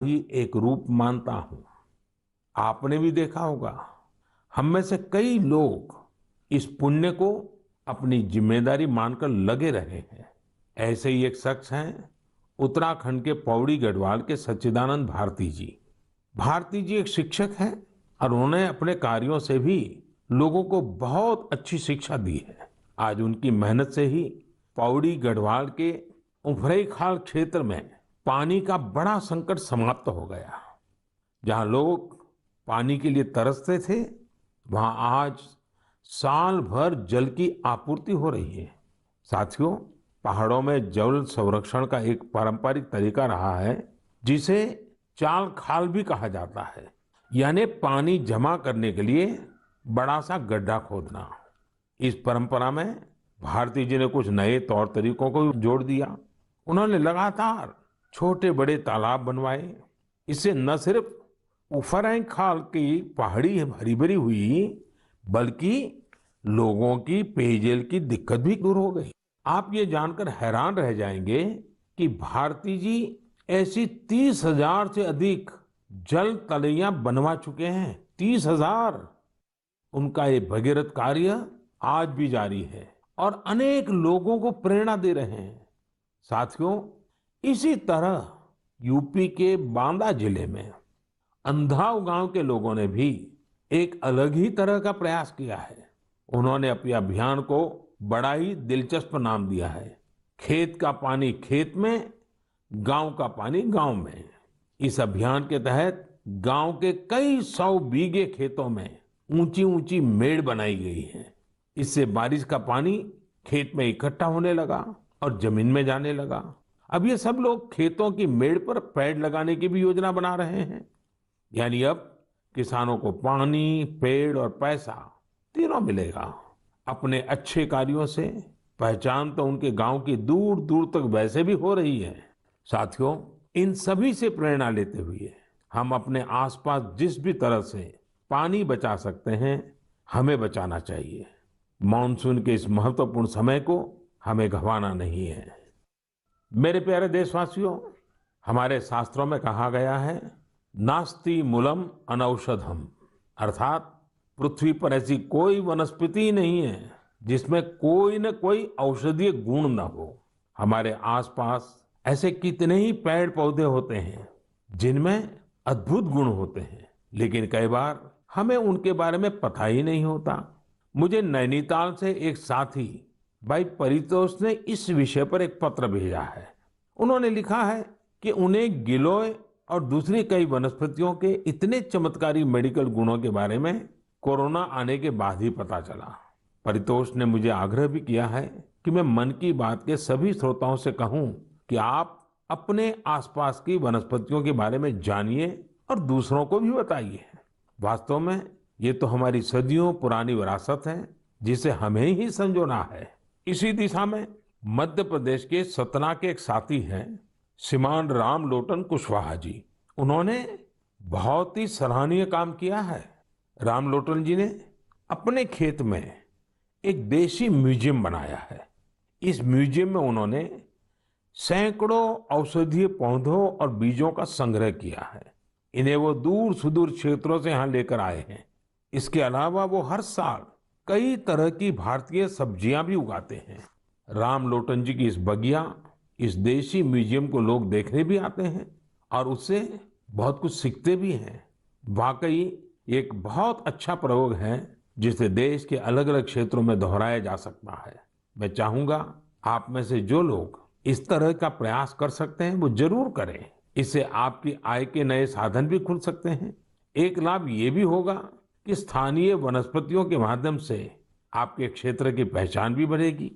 ही एक रूप मानता हूँ। आपने भी देखा होगा, हम में से कई लोग इस पुण्य को अपनी जिम्मेदारी मानकर लगे रहे हैं। ऐसे ही एक शख्स हैं उत्तराखंड के पौड़ी गढ़वाल के सच्चिदानंद भारती जी। भारती जी एक शिक्षक हैं और उन्होंने अपने कार्यों से भी लोगों को बहुत अच्छी शिक्षा दी है। आज उनकी मेहनत से ही पौड़ी गढ़वाल के उफरैंखाल क्षेत्र में पानी का बड़ा संकट समाप्त हो गया। जहां लोग पानी के लिए तरसते थे, वहां आज साल भर जल की आपूर्ति हो रही है। साथियों, पहाड़ों में जल संरक्षण का एक पारंपरिक तरीका रहा है, जिसे चाल खाल भी कहा जाता है। यानी पानी जमा करने के लिए बड़ा सा गड्ढा खोदना। इस परंपरा में भारती जी ने कुछ नए तौर तरीकों को जोड़ दिया। उन्होंने लगातार छोटे बड़े तालाब बनवाए। इससे न सिर्फ उफरैंखाल की पहाड़ी हरी भरी हुई, बल्कि लोगों की पेयजल की दिक्कत भी दूर हो गई। आप ये जानकर हैरान रह जाएंगे कि भारती जी ऐसी 30,000 से अधिक जल तलैया बनवा चुके हैं। 30,000। उनका ये भगीरथ कार्य आज भी जारी है और अनेक लोगों को प्रेरणा दे रहे हैं। साथियों, इसी तरह यूपी के बांदा जिले में अंधाव गांव के लोगों ने भी एक अलग ही तरह का प्रयास किया है। उन्होंने अपने अभियान को बड़ा ही दिलचस्प नाम दिया है, खेत का पानी खेत में, गांव का पानी गांव में। इस अभियान के तहत गांव के कई 100 बीघे खेतों में ऊंची ऊंची मेड़ बनाई गई है। इससे बारिश का पानी खेत में इकट्ठा होने लगा और जमीन में जाने लगा। अब ये सब लोग खेतों की मेड़ पर पेड़ लगाने की भी योजना बना रहे हैं। यानी अब किसानों को पानी, पेड़ और पैसा तीनों मिलेगा। अपने अच्छे कार्यों से पहचान तो उनके गांव की दूर दूर तक वैसे भी हो रही है। साथियों, इन सभी से प्रेरणा लेते हुए हम अपने आसपास जिस भी तरह से पानी बचा सकते हैं, हमें बचाना चाहिए। मानसून के इस महत्वपूर्ण समय को हमें गंवाना नहीं है। मेरे प्यारे देशवासियों, हमारे शास्त्रों में कहा गया है, नास्ति मूलम अनौषधम, अर्थात पृथ्वी पर ऐसी कोई वनस्पति ही नहीं है जिसमें कोई न कोई औषधीय गुण न हो। हमारे आसपास ऐसे कितने ही पेड़ पौधे होते हैं जिनमें अद्भुत गुण होते हैं, लेकिन कई बार हमें उनके बारे में पता ही नहीं होता। मुझे नैनीताल से एक साथी भाई परितोष ने इस विषय पर एक पत्र भेजा है। उन्होंने लिखा है कि उन्हें गिलोय और दूसरी कई वनस्पतियों के इतने चमत्कारी मेडिकल गुणों के बारे में कोरोना आने के बाद ही पता चला। परितोष ने मुझे आग्रह भी किया है कि मैं मन की बात के सभी श्रोताओं से कहूं कि आप अपने आसपास की वनस्पतियों के बारे में जानिए और दूसरों को भी बताइए। वास्तव में ये तो हमारी सदियों पुरानी विरासत है, जिसे हमें ही संजोना है। इसी दिशा में मध्य प्रदेश के सतना के एक साथी हैं श्रीमान रामलोटन कुशवाहा जी। उन्होंने बहुत ही सराहनीय काम किया है। रामलोटन जी ने अपने खेत में एक देशी म्यूजियम बनाया है। इस म्यूजियम में उन्होंने सैकड़ों औषधीय पौधों और बीजों का संग्रह किया है। इन्हें वो दूर सुदूर क्षेत्रों से यहाँ लेकर आए हैं। इसके अलावा वो हर साल कई तरह की भारतीय सब्जियां भी उगाते हैं। रामलोटन जी की इस बगिया, इस देशी म्यूजियम को लोग देखने भी आते हैं और उससे बहुत कुछ सीखते भी हैं। वाकई एक बहुत अच्छा प्रयोग है, जिसे देश के अलग अलग क्षेत्रों में दोहराया जा सकता है। मैं चाहूंगा आप में से जो लोग इस तरह का प्रयास कर सकते हैं, वो जरूर करें। इससे आपकी आय के नए साधन भी खुल सकते हैं। एक लाभ ये भी होगा कि स्थानीय वनस्पतियों के माध्यम से आपके क्षेत्र की पहचान भी बढ़ेगी।